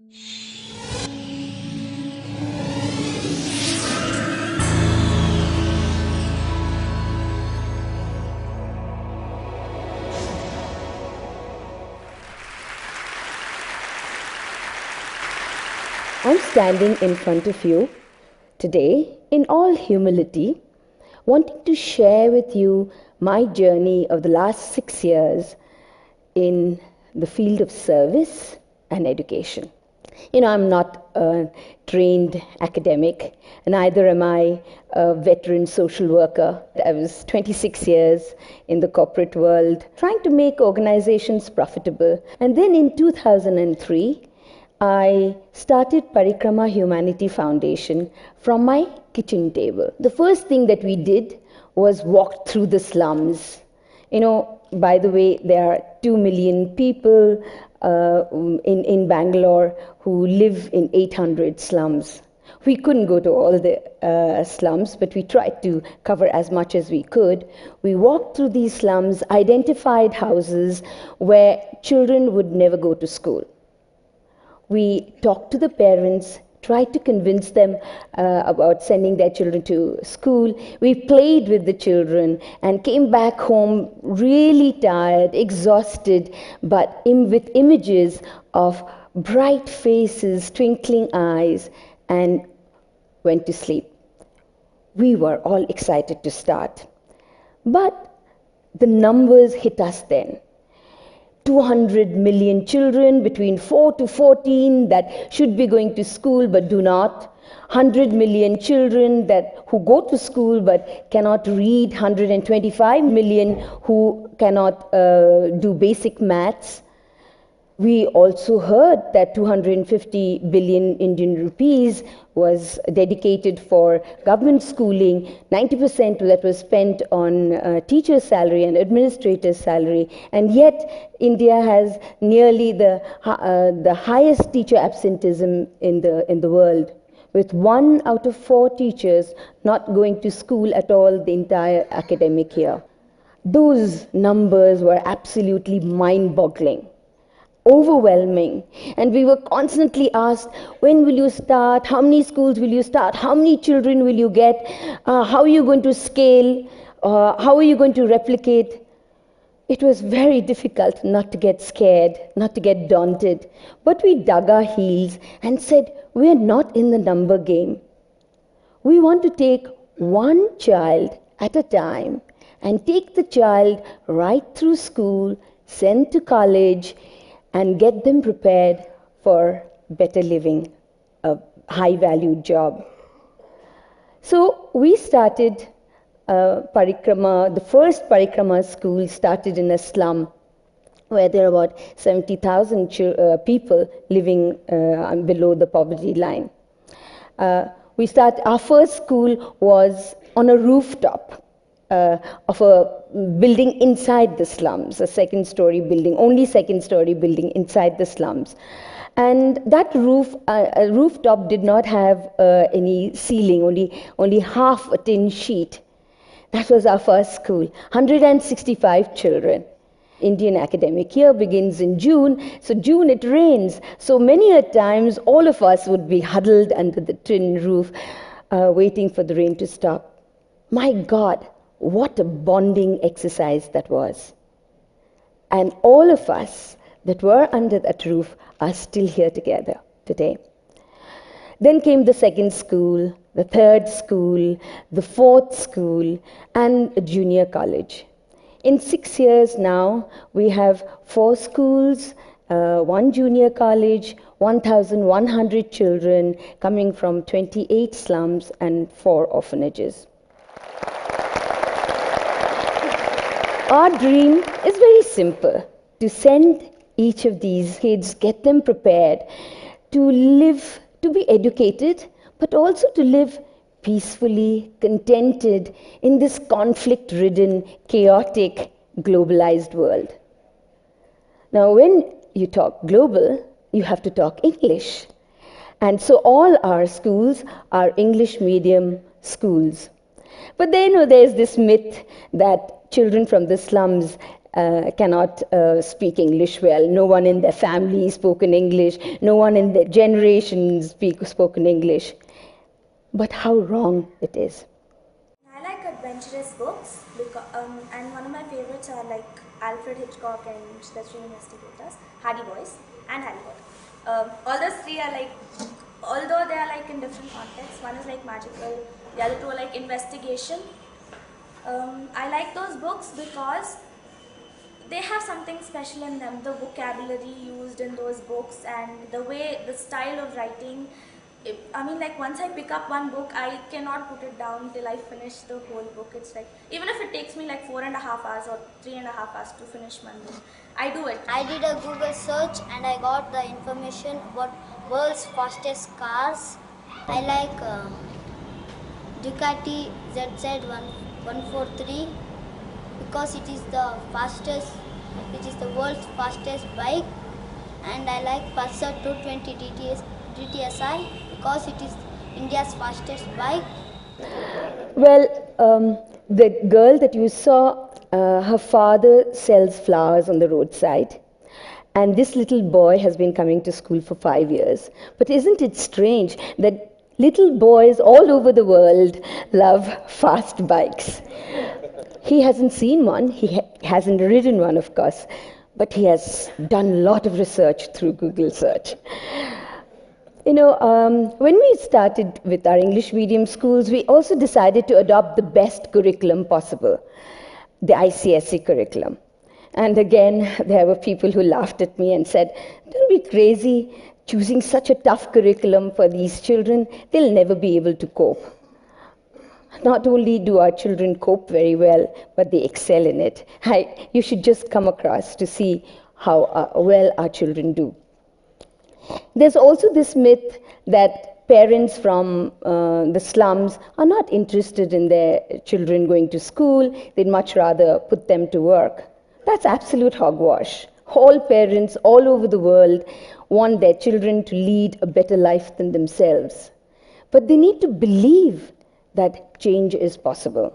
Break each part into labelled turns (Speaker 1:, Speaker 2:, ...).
Speaker 1: I'm standing in front of you today in all humility, wanting to share with you my journey of the last 6 years in the field of service and education. I'm not a trained academic, neither am I a veteran social worker. I was 26 years in the corporate world, trying to make organizations profitable. And then in 2003, I started Parikrama Humanity Foundation from my kitchen table. The first thing that we did was walk through the slums. By the way, there are 2 million people in Bangalore who live in 800 slums. We couldn't go to all the slums, but we tried to cover as much as we could. We walked through these slums, identified houses where children would never go to school. We talked to the parents, tried to convince them about sending their children to school. We played with the children and came back home really tired, exhausted, but with images of bright faces, twinkling eyes, and went to sleep. We were all excited to start. But the numbers hit us then. 200 million children between 4 to 14 that should be going to school but do not. 100 million children who go to school but cannot read. 125 million who cannot do basic maths. We also heard that 250 billion Indian rupees was dedicated for government schooling. 90% that was spent on teacher's salary and administrator's salary. And yet, India has nearly the highest teacher absenteeism in the world, with 1 out of 4 teachers not going to school at all the entire academic year. Those numbers were absolutely mind-boggling, overwhelming, and we were constantly asked, when will you start, how many schools will you start, how many children will you get, how are you going to scale, how are you going to replicate. It was very difficult not to get scared, not to get daunted, but we dug our heels and said, we are not in the number game. We want to take one child at a time and take the child right through school, send to college, and get them prepared for better living, a high-valued job. So we started Parikrama. The first Parikrama school started in a slum where there are about 70,000 people living below the poverty line. Our first school was on a rooftop of a building inside the slums, a second-story building, only second-story building inside the slums. And that rooftop did not have any ceiling, only half a tin sheet. That was our first school, 165 children. Indian academic year begins in June, so June it rains. So many a times all of us would be huddled under the tin roof waiting for the rain to stop. My God, what a bonding exercise that was. And all of us that were under that roof are still here together today. Then came the second school, the third school, the fourth school, and a junior college. In 6 years now, we have 4 schools, 1 junior college, 1,100 children coming from 28 slums and 4 orphanages. Our dream is very simple, to send each of these kids, get them prepared to live, to be educated, but also to live peacefully, contented in this conflict-ridden, chaotic, globalized world. Now, when you talk global, you have to talk English. And so all our schools are English medium schools. But then there's this myth that children from the slums cannot speak English well. No one in their family spoken English. No one in their generation spoken English. But how wrong it is.
Speaker 2: I like adventurous books because, and one of my favorites are like Alfred Hitchcock and The Three Investigators, Hardy Boys, and Harry Potter. All those three are like, although they are like in different contexts, one is like magical, the other two are like investigation. I like those books because they have something special in them. The vocabulary used in those books and the way, the style of writing. I mean, like once I pick up one book, I cannot put it down till I finish the whole book. It's like, even if it takes me like 4.5 hours or 3.5 hours to finish one book, I do it.
Speaker 3: I did a Google search and I got the information about world's fastest cars. I like Ducati ZZ143 because it is the fastest, it is the world's fastest bike, and I like Pulsar 220 GTSI because it is India's fastest bike.
Speaker 1: Well, the girl that you saw, her father sells flowers on the roadside. And this little boy has been coming to school for 5 years. But isn't it strange that little boys all over the world love fast bikes? He hasn't seen one, he hasn't ridden one, of course, but he has done a lot of research through Google search. You know, when we started with our English medium schools, we also decided to adopt the best curriculum possible, the ICSE curriculum. And again, there were people who laughed at me and said, "Don't be crazy, choosing such a tough curriculum for these children, they'll never be able to cope." Not only do our children cope very well, but they excel in it. You should just come across to see how well our children do. There's also this myth that parents from the slums are not interested in their children going to school, they'd much rather put them to work. That's absolute hogwash. All parents all over the world want their children to lead a better life than themselves. But they need to believe that change is possible.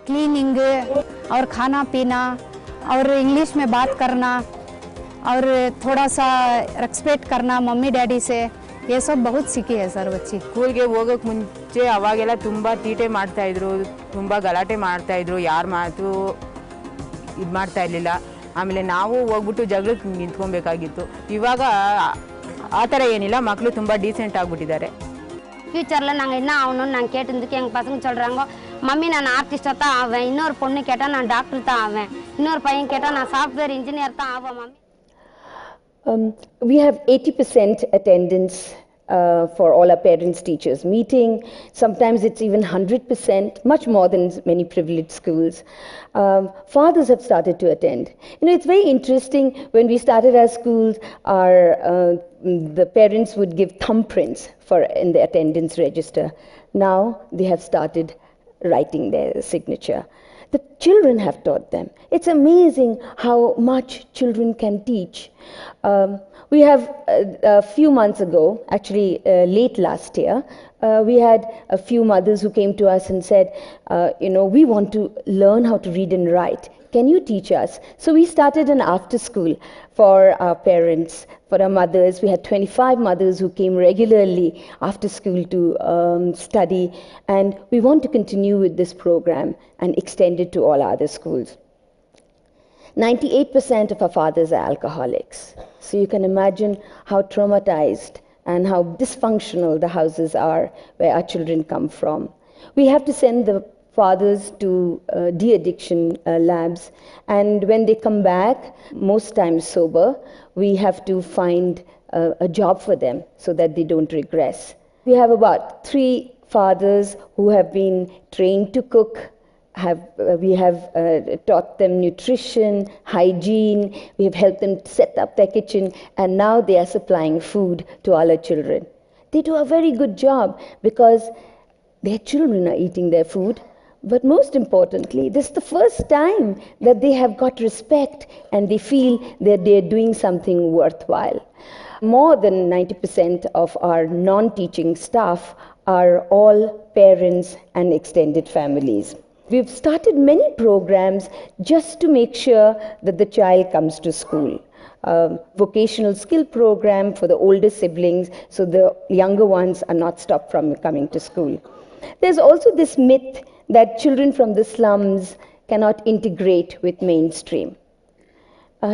Speaker 4: Cleaning और खाना पीना और English में बात करना और थोड़ा सा रेस्पेक्ट करना मम्मी डैडी से ये सब बहुत सीखी है सर बच्ची
Speaker 5: ಸ್ಕೂಲ್ಗೆ ಹೋಗೋಕ್ಕೆ ಮುಂಚೆ ಅವಾಗೆಲ್ಲ ತುಂಬ ತೀಟೆ ಮಾಡ್ತಾಯಿದ್ರು ತುಂಬ ಗಲಾಟೆ ಮಾಡ್ತಾಯಿದ್ರು ಯಾರ ಮಾತು ಇದು ಮಾಡ್ತಾ ಇರಲಿಲ್ಲ ಆಮೇಲೆ ನಾವು ಹೋಗ್ಬಿಟ್ಟು ಜಗಳಕ್ಕೆ ನಿಂತ್ಕೊಬೇಕಾಗಿತ್ತು ಇವಾಗ ಆ ಥರ ಏನಿಲ್ಲ மக்களை ತುಂಬ டீசென்ட் ಆಗಿಬಿಟ್ಟಿದ್ದಾರೆ
Speaker 6: ஃப்யூச்சரில் நாங்கள் என்ன ஆகணும்னு நாங்கள் கேட்டதுக்கு எங்கள் பசங்க சொல்கிறாங்க மம்மி நான் ஆர்டிஸ்டாக தான் ஆவேன் இன்னொரு பொண்ணு கேட்டால் நான் டாக்டர் தான் ஆவேன் இன்னொரு பையன் கேட்டால் நான் சாஃப்ட்வேர் இன்ஜினியர் தான் ஆவேன் mummy
Speaker 1: We have 80% attendance for all our parents-teachers meeting. Sometimes it's even 100%, much more than many privileged schools. Fathers have started to attend. You know, it's very interesting. When we started our schools, the parents would give thumbprints in the attendance register. Now they have started writing their signature. The children have taught them. It's amazing how much children can teach. We have a few months ago, actually late last year, we had a few mothers who came to us and said, you know, we want to learn how to read and write. Can you teach us? So we started an after school for our parents, for our mothers. We had 25 mothers who came regularly after school to study, and we want to continue with this program and extend it to all other schools. 98% of our fathers are alcoholics. So you can imagine how traumatized and how dysfunctional the houses are where our children come from. We have to send the fathers to de-addiction labs, and when they come back, most times sober, we have to find a job for them so that they don't regress. We have about 3 fathers who have been trained to cook. We have taught them nutrition, hygiene, we have helped them set up their kitchen, and now they are supplying food to all our children. They do a very good job because their children are eating their food, but most importantly, this is the first time that they have got respect and they feel that they are doing something worthwhile. More than 90% of our non-teaching staff are all parents and extended families. We've started many programs just to make sure that the child comes to school. Vocational skill program for the older siblings so the younger ones are not stopped from coming to school. There's also this myth that children from the slums cannot integrate with mainstream.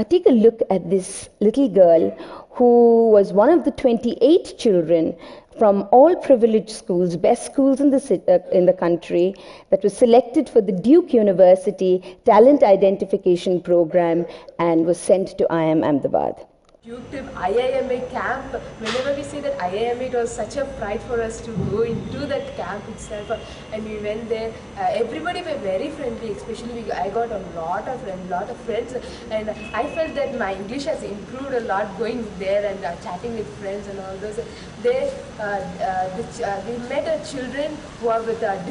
Speaker 1: Take a look at this little girl who was one of the 28 children from all privileged schools, best schools in the country, that was selected for the Duke University Talent Identification Program and was sent to IIM Ahmedabad.
Speaker 7: Duke Tip IIMA camp, whenever we say that IIMA, it was such a pride for us to go into that camp itself, and we went there. Everybody were very friendly, especially I got a lot of friends, and I felt that my English has improved a lot going there and chatting with friends and all those. There, we met children who are with a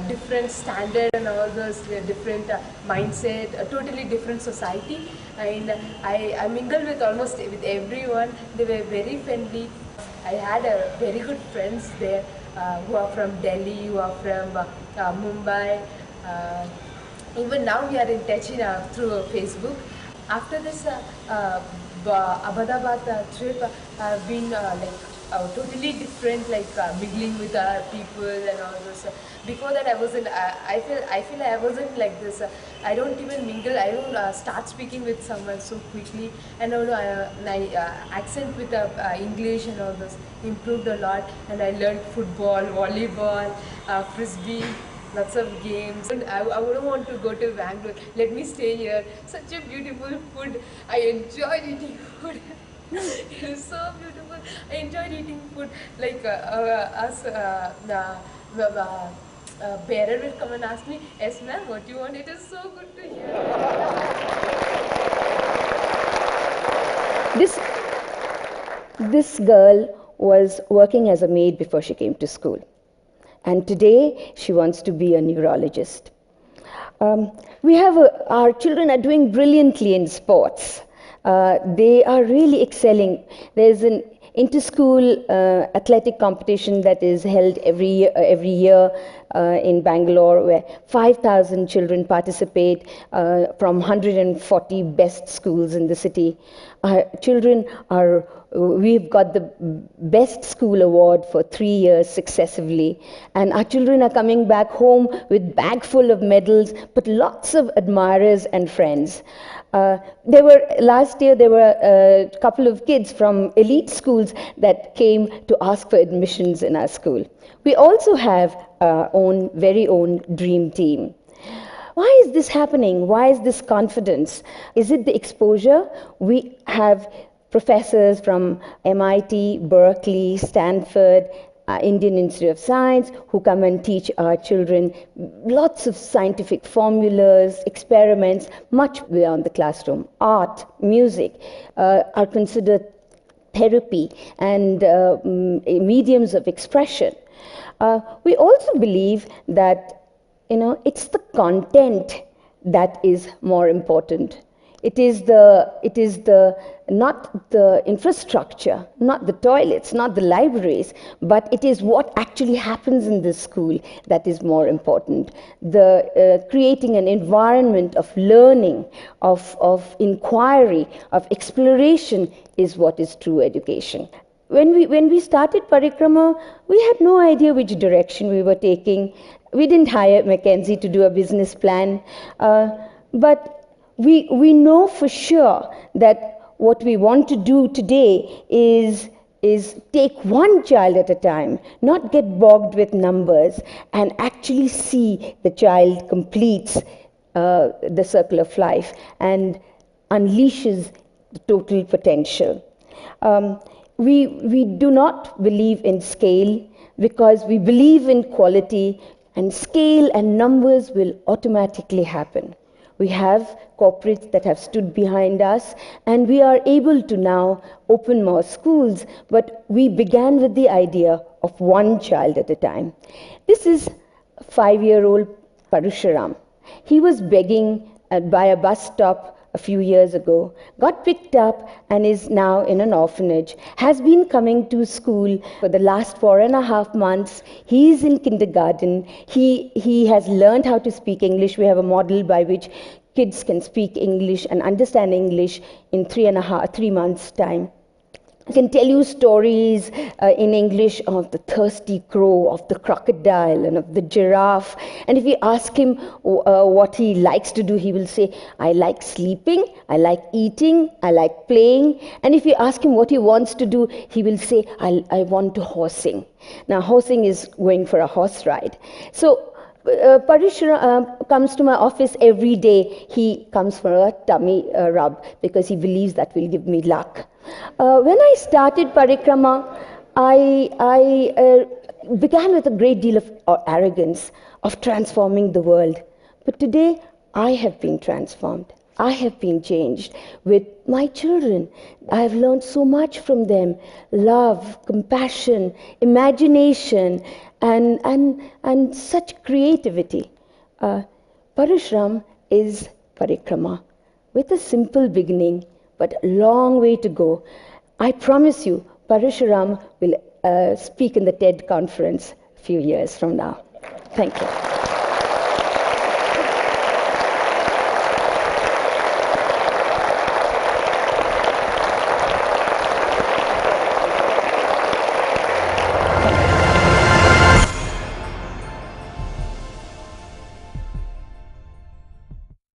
Speaker 7: different standard and all those, different mindset, a totally different society. And I mingled with almost with everyone. They were very friendly. I had very good friends there who are from Delhi, who are from Mumbai. Even now we are in touch through Facebook. After this Ahmedabad trip, I've been totally different, mingling with people and all those. Before that, I wasn't. I feel I wasn't like this. I don't even mingle. I don't start speaking with someone so quickly. And my accent with English and all this improved a lot. And I learned football, volleyball, frisbee. Lots of games. And I wouldn't want to go to Bangalore. Let me stay here. Such a beautiful food. I enjoyed eating food. It was so beautiful. I enjoyed eating food. Like bearer will come and ask me, "Yes, ma'am, what do you want?" It is so good to hear.
Speaker 1: This girl was working as a maid before she came to school. And today, she wants to be a neurologist. Our children are doing brilliantly in sports. They are really excelling. There's an inter-school athletic competition that is held every year in Bangalore, where 5,000 children participate from 140 best schools in the city. We've got the Best School Award for 3 years successively, and our children are coming back home with bag full of medals, but lots of admirers and friends. Last year there were a couple of kids from elite schools that came to ask for admissions in our school. We also have our very own dream team. Why is this happening? Why is this confidence? Is it the exposure? We have professors from MIT, Berkeley, Stanford, Indian Institute of Science who come and teach our children lots of scientific formulas, experiments, much beyond the classroom. Art, music are considered therapy and mediums of expression. We also believe that it's the content that is more important. It is not the infrastructure, not the toilets, not the libraries, but it is what actually happens in the school that is more important. Creating an environment of learning, of inquiry, of exploration is what is true education. When we started Parikrama, we had no idea which direction we were taking. We didn't hire McKinsey to do a business plan, but we know for sure that what we want to do today is take one child at a time, not get bogged with numbers, and actually see the child completes the circle of life and unleashes the total potential. We do not believe in scale because we believe in quality, and scale and numbers will automatically happen. We have corporates that have stood behind us, and we are able to now open more schools, but we began with the idea of one child at a time. This is 5-year-old Parusharam. He was begging by a bus stop a few years ago, got picked up and is now in an orphanage, has been coming to school for the last 4.5 months. He is in kindergarten. He has learned how to speak English. We have a model by which kids can speak English and understand English in 3 months' time. I can tell you stories in English of the thirsty crow, of the crocodile, and of the giraffe. And if you ask him what he likes to do, he will say, I like sleeping, I like eating, I like playing. And if you ask him what he wants to do, he will say, I want to horsing. Now, horsing is going for a horse ride. So, Parish comes to my office every day. He comes for a tummy rub because he believes that will give me luck. When I started Parikrama, I began with a great deal of arrogance of transforming the world. But today, I have been transformed. I have been changed with my children. I have learned so much from them: love, compassion, imagination, and such creativity. Parashram is Parikrama with a simple beginning, but a long way to go. I promise you, Parashuram will speak in the TED conference a few years from now. Thank you.